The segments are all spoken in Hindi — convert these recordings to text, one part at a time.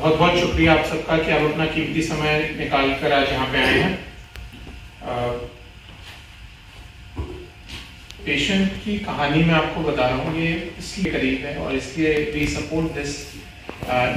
बहुत बहुत शुक्रिया आप सबका कि आप अपना कीमती समय निकाल कर आज यहाँ पे आए हैं। पेशेंट की कहानी मैं आपको बता रहा हूँ, ये इसलिए करीब है और इसलिए we support this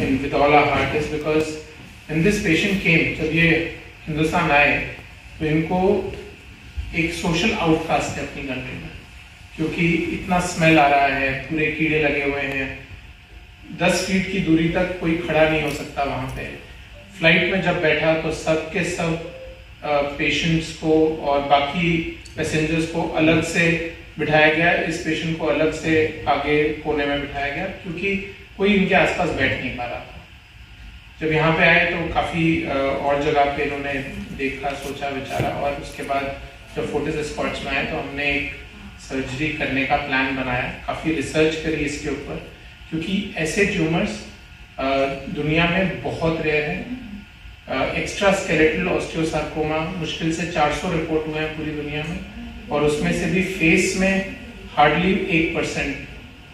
in with all our heart is because when this patient came, जब ये हिंदुस्तान आए तो इनको एक सोशल आउटकास्ट है अपनी कंट्री में, क्योंकि इतना स्मेल आ रहा है, पूरे कीड़े लगे हुए हैं, 10 फीट की दूरी तक कोई खड़ा नहीं हो सकता वहां पे। फ्लाइट में जब बैठा तो सब के सब पेशेंट्स को और बाकी पैसेंजर्स को अलग से बिठाया गया, इस पेशेंट को अलग से आगे कोने में बिठाया गया क्योंकि कोई इनके आसपास बैठ नहीं पा रहा था। जब यहाँ पे आए तो काफी और जगह पे इन्होंने देखा, सोचा, विचारा और उसके बाद जब फोर्टिस एस्कॉर्ट्स में आए तो हमने एक सर्जरी करने का प्लान बनाया, काफी रिसर्च करी इसके ऊपर, क्योंकि ऐसे ट्यूमर्स दुनिया में बहुत रेयर हैं। एक्स्ट्रा स्केलेटल ऑस्टियोसार्कोमा मुश्किल से 400 रिपोर्ट हुए हैं पूरी दुनिया में और उसमें से भी फेस में हार्डली 1%,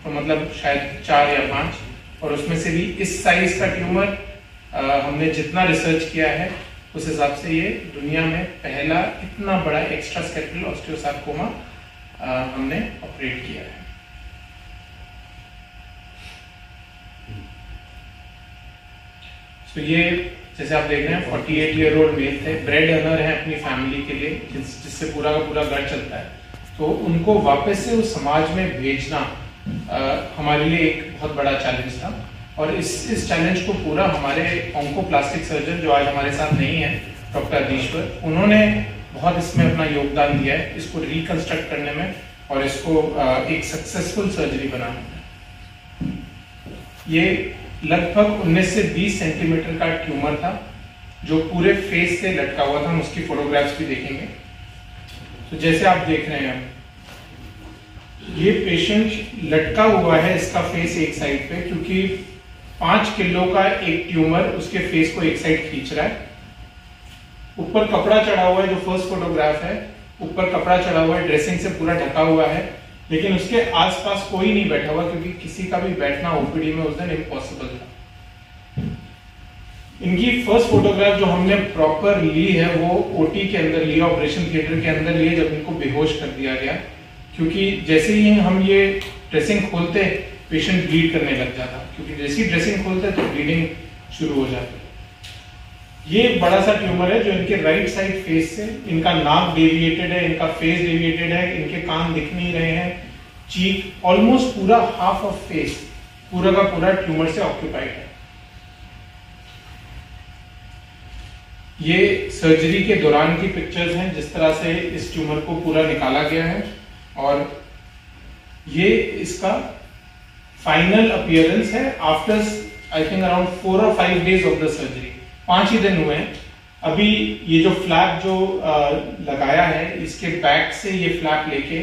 तो मतलब शायद 4 या 5, और उसमें से भी इस साइज का ट्यूमर हमने जितना रिसर्च किया है उस हिसाब से ये दुनिया में पहला इतना बड़ा एक्स्ट्रा स्केलेटल ऑस्टियोसार्कोमा हमने ऑपरेट किया है। तो ये जैसे आप देख रहे हैं 48-year-old मेल थे, ब्रेड अर्नर है अपनी फैमिली के लिए, जिससे पूरा का पूरा घर चलता है, तो उनको वापस से उस समाज में भेजना हमारे लिए एक बहुत बड़ा चैलेंज था। और इस चैलेंज को पूरा हमारे ऑन्कोप्लास्टिक सर्जन जो आज हमारे साथ नहीं है, डॉक्टर अधीश्वर, उन्होंने बहुत इसमें अपना योगदान दिया है, इसको रिकंस्ट्रक्ट करने में और इसको एक सक्सेसफुल सर्जरी बनाने में। ये लगभग 19 से 20 सेंटीमीटर का ट्यूमर था जो पूरे फेस से लटका हुआ था, हम उसकी फोटोग्राफ्स भी देखेंगे। तो जैसे आप देख रहे हैं, ये पेशेंट लटका हुआ है, इसका फेस एक साइड पे, क्योंकि 5 किलो का एक ट्यूमर उसके फेस को एक साइड खींच रहा है। ऊपर कपड़ा चढ़ा हुआ है, जो फर्स्ट फोटोग्राफ है, ऊपर कपड़ा चढ़ा हुआ है, ड्रेसिंग से पूरा ढका हुआ है, लेकिन उसके आसपास कोई नहीं बैठा हुआ क्योंकि किसी का भी बैठना ओपीडी में उस दिन इम्पॉसिबल था। इनकी फर्स्ट फोटोग्राफ जो हमने प्रॉपर ली है वो ओटी के अंदर ली, ऑपरेशन थिएटर के अंदर ली, जब इनको बेहोश कर दिया गया, क्योंकि जैसे ही हम ये ड्रेसिंग खोलते पेशेंट ब्लीड करने लग जाता, क्योंकि जैसी ड्रेसिंग खोलते तो ब्लीडिंग शुरू हो जाती। ये बड़ा सा ट्यूमर है जो इनके राइट साइड फेस से, इनका नाक डेविएटेड है, इनका फेस डेविएटेड है, इनके कान दिख नहीं रहे हैं, चीक, ऑलमोस्ट पूरा हाफ ऑफ फेस पूरा का पूरा ट्यूमर से ऑक्यूपाइड है। ये सर्जरी के दौरान की पिक्चर्स हैं, जिस तरह से इस ट्यूमर को पूरा निकाला गया है, और ये इसका फाइनल अपीयरेंस है after I think around 4 or 5 days of the surgery. 5 ही दिन हुए हैं। अभी ये जो फ्लैप जो लगाया है, इसके बैक से ये फ्लैप लेके,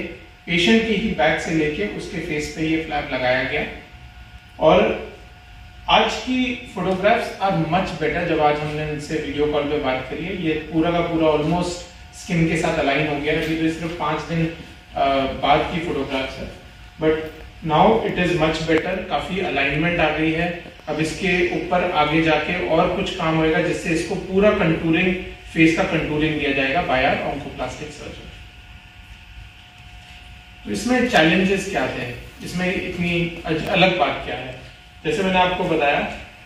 पेशेंट की ही बैक से लेके उसके फेस पे ये फ्लैप लगाया गया। और आज की फोटोग्राफ्स आर मच बेटर। जब आज हमने इनसे वीडियो कॉल पे बात करी है, ये पूरा का पूरा ऑलमोस्ट स्किन के साथ अलाइन हो गया है। अभी तो सिर्फ 5 दिन बाद की फोटोग्राफ्स है, but now it is much better, काफी अलाइनमेंट आ गई है। अब इसके ऊपर आगे जाके और कुछ काम होएगा जिससे इसको पूरा कंटूरिंग, फेस का कंटूरिंग दिया जाएगा बाय आवर ऑन्कोप्लास्टिक सर्जन। तो इसमें चैलेंजेस क्या थे, इसमें इतनी अलग बात क्या है? जैसे मैंने आपको बताया,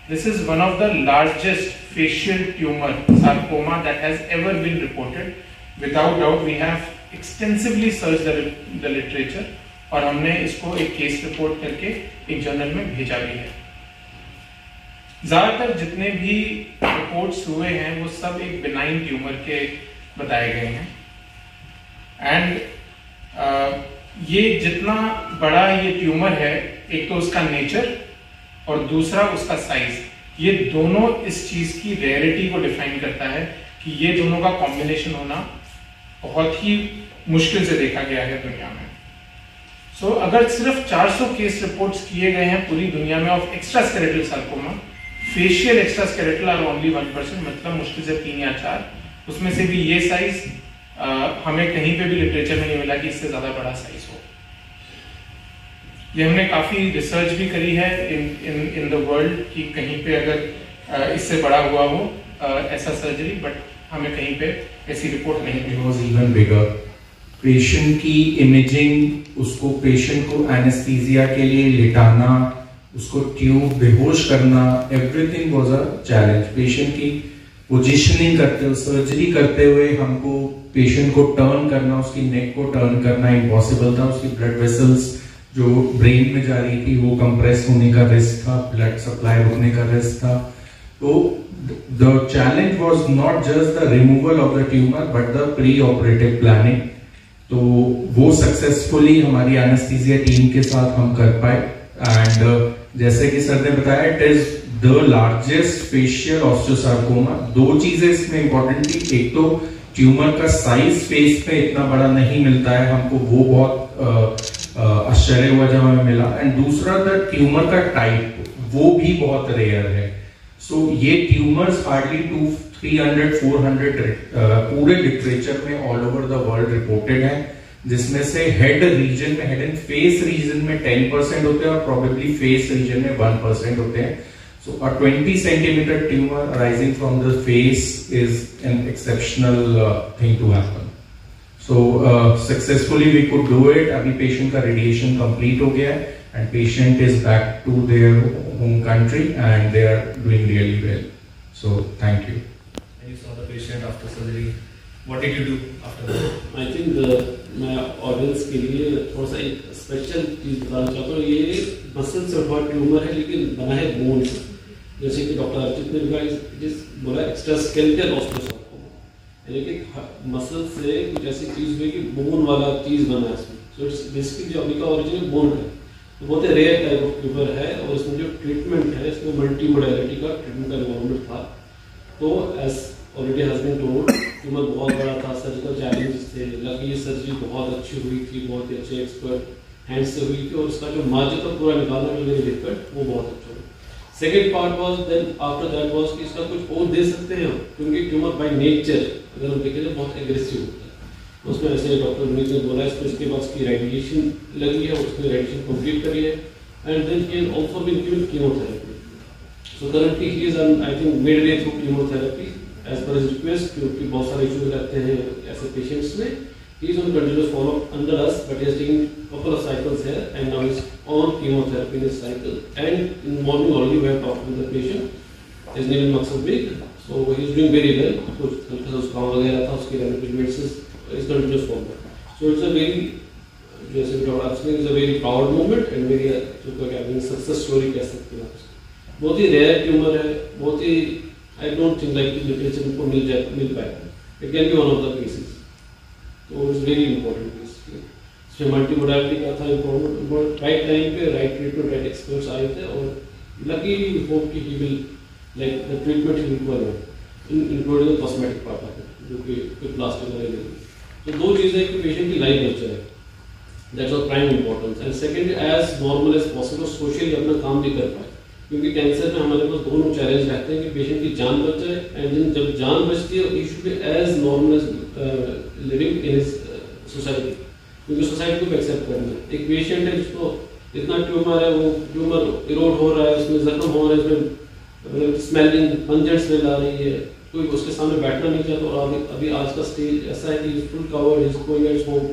this is one of the largest facial tumour sarcoma that has ever been reported. Without doubt we have extensively search the literature और हमने इसको एक केस रिपोर्ट करके एक जर्नल में भेजा भी है। ज्यादातर जितने भी रिपोर्ट्स हुए हैं वो सब एक बिनाइन ट्यूमर के बताए गए हैं। एंड ये जितना बड़ा ये ट्यूमर है, एक तो उसका नेचर और दूसरा उसका साइज, ये दोनों इस चीज की रेयरिटी को डिफाइन करता है कि ये दोनों का कॉम्बिनेशन होना बहुत ही मुश्किल से देखा गया है दुनिया में। सो अगर सिर्फ 400 केस रिपोर्ट्स किए गए हैं पूरी दुनिया में of extra skeletal sarcoma, facial extra skeletal are only 1%, मतलब मुश्किल से 3 या 4, उसमें से भी ये साइज हमें कहीं पे भी लिटरेचर में नहीं मिला कि इससे ज्यादा बड़ा साइज हो। ये हमने काफी रिसर्च भी करी है इन द वर्ल्ड कि कहीं पे अगर इससे बड़ा हुआ हो ऐसा सर्जरी, बट हमें कहीं पे ऐसी रिपोर्ट नहीं मिली। Was even bigger. पेशेंट की इमेजिंग, उसको पेशेंट को एनेस्थीसिया के लिए लिटाना, उसको ट्यूब बेहोश करना, everything was a challenge. Patient की पोजीशनिंग करते हुए, सर्जरी करते हुए हमको पेशेंट को टर्न करना, उसकी नेक को टर्न करना इम्पॉसिबल था। उसकी ब्लड वेसल्स जो ब्रेन में जा रही थी वो कंप्रेस होने का रिस्क था, ब्लड सप्लाई रुकने का रिस्क था। तो the challenge was not just the removal of the tumour but the pre operative planning. तो वो सक्सेसफुली हमारी एनेस्थीसिया टीम के साथ हम कर पाए। एंड जैसे कि सर ने बताया, it is the largest facial osteosarcoma. दो चीजें इसमें इंपॉर्टेंट थी, एक तो ट्यूमर का साइज फेस पे इतना बड़ा नहीं मिलता है हमको, वो बहुत आश्चर्य हुआ जब हमें मिला। एंड दूसरा द ट्यूमर का टाइप, वो भी बहुत रेयर है। सो ये ट्यूमर्स हार्डली 300-400 पूरे लिटरेचर में all over the world reported है, जिसमें से हेड रीजन में, हेड एंड फेस रीजन में 10% होते हैं और प्रोबेबली फेस रीजन में 1% होते हैं। So a 20 centimeter tumor arising from the face is an exceptional thing to happen. So successfully we could do it. अभी patient का radiation complete हो गया है and patient is back to their home country and they are doing really well. So thank you. And you saw the patient after surgery. What did you do after that? I think मैं ऑडियंस के लिए थोड़ा सा एक स्पेशल चीज बताना चाहता हूँ। ये मसल से उठा ट्यूमर है लेकिन बना है बोन से, जैसे कि डॉक्टर अर्चित ने बोला एक्स्ट्रा स्केलेटल ऑस्टियोसार्कोमा, यानी कि मसल से कुछ ऐसी चीज हुई कि बोन वाला चीज बना है इसमें। सो इट्स बेसिकली जो अभी का ओरिजिन बोन है, तो बहुत ही रेयर टाइप ऑफ ट्यूमर है और इसमें जो ट्रीटमेंट है इसमें मल्टी मोडालिटी का ट्रीटमेंट का इन्वॉल्वमेंट था। तो as already has been told, tumour बहुत बड़ा था, सर्जिकल चैलेंजेस थे। लकी सर्जरी बहुत अच्छी हुई थी, बहुत ही अच्छे एक्सपर्ट हैंड से हुई थी और उसका जो मार्जिन था पूरा निकालना जो मेरी दिक्कत वो बहुत अच्छा हुआ। Second part was then after that was कि इसका कुछ और दे सकते हैं हम, क्योंकि ट्यूमर बाय नेचर अगर हम देखें तो बहुत एग्रेसिव होता है। उसमें ऐसे डॉक्टर विनीत ने बोला इसमें इसके बाद उसकी रेडिएशन लगी है, उसने रेडिएशन कंप्लीट करी है and then he has also been given chemotherapy. So currently he is on I think mid way through chemotherapy as per his request, क्योंकि बहुत सारे इश्यूज रहते हैं ऐसे पेशेंट्स में। He is on continuous follow-up under us, but he has taken couple of cycles here, and now he's on chemotherapy in this cycle. And in morning already we have talked with the patient. His name is Maqsad Beg, so he is doing very well. कुछ हल्का सा काम वगैरह था, उसके remediation is continuous follow-up. So it's a very, जैसे भी डॉक्टर आपने is a very proud moment and very जो क्या कहते हैं success story कह सकते हैं आप। बहुत ही rare ट्यूमर है, बहुत ही I don't think like literature को मिल पाएगा. It can be one of the cases. तो इट्स वेरी इंपॉर्टेंट केस। इसमें मल्टी मोडालिटी का था इम्पोर्टेंट, राइट टाइम पे राइट ट्रीटमेंट, राइट एक्सपर्ट्स आए थे और लकीली वी होप कि he will like the treatment he will work including the cosmetic part of it, जो कि प्लास्टिक वगैरह। तो दो चीज़ें कि पेशेंट की लाइफ बच जाए, that's of prime importance. And second, as normal as possible socially अपना काम भी कर पाए, क्योंकि कैंसर में हमारे पास दोनों चैलेंज रहते हैं कि पेशेंट की जान बच जाए एंड जब जान बचती है he should be as normal as living in his society, क्योंकि सोसाइटी को एक्सेप्ट करना है। एक पेशेंट है जिसको इतना ट्यूमर है, वो ट्यूमर इरोड हो रहा है, उसमें जख्म हो रहा है, उसमें स्मेलिंग पंजेंट स्मेल आ रही है, कोई उसके सामने बैठना नहीं चाहता। और अभी आज का स्टेज ऐसा है कि full covered, is going at home,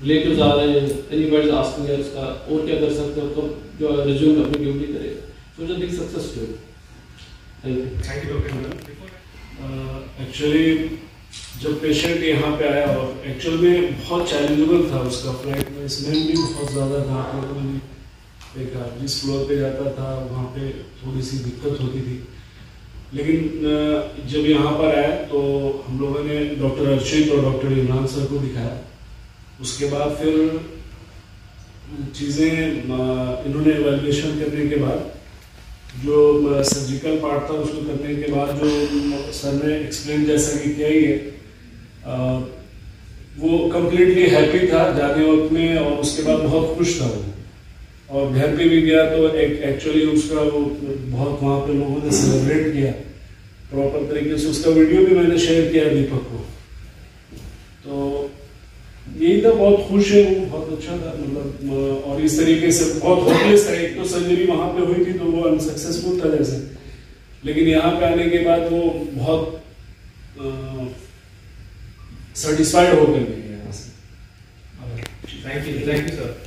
relatives आ रहे हैं, एनीबॉडी इज आस्किंग उसका और क्या कर सकते हो, कब जो रिज्यूम अपनी ड्यूटी करे। So it's a big success story. Thank you. Thank you, Dr. Actually जब पेशेंट यहाँ पे आया और एक्चुअल में बहुत चैलेंजेबल था उसका, फ्लाइट में स्मेल भी बहुत ज़्यादा था, आप लोगों ने देखा। जिस फ्लोर पे जाता था वहाँ पे थोड़ी सी दिक्कत होती थी, लेकिन जब यहाँ पर आया तो हम लोगों ने डॉक्टर अर्चित और डॉक्टर इमरान सर को दिखाया। उसके बाद फिर चीज़ें इन्होंने एवेल्युएशन करने के बाद जो सर्जिकल पार्ट था उसको करने के बाद जो सर ने एक्सप्लेन जैसा कि किया ही है, वो कम्प्लीटली हैप्पी था जाने वक्त में और उसके बाद बहुत खुश था वो। और घर पे भी गया तो एक्चुअली उसका वो बहुत वहाँ पे लोगों ने सेलिब्रेट किया प्रॉपर तरीके से। उसका वीडियो भी मैंने शेयर किया दीपक को। तो यही था, बहुत खुश है वो, बहुत अच्छा था मतलब। और इस तरीके से बहुत होपलेस था, एक तो सर्जरी वहां पे हुई थी तो वो अनसक्सेसफुल था जैसे, लेकिन यहाँ पे आने के बाद वो बहुत सेटिस्फाइड होकर गए यहाँ से। Thank you sir.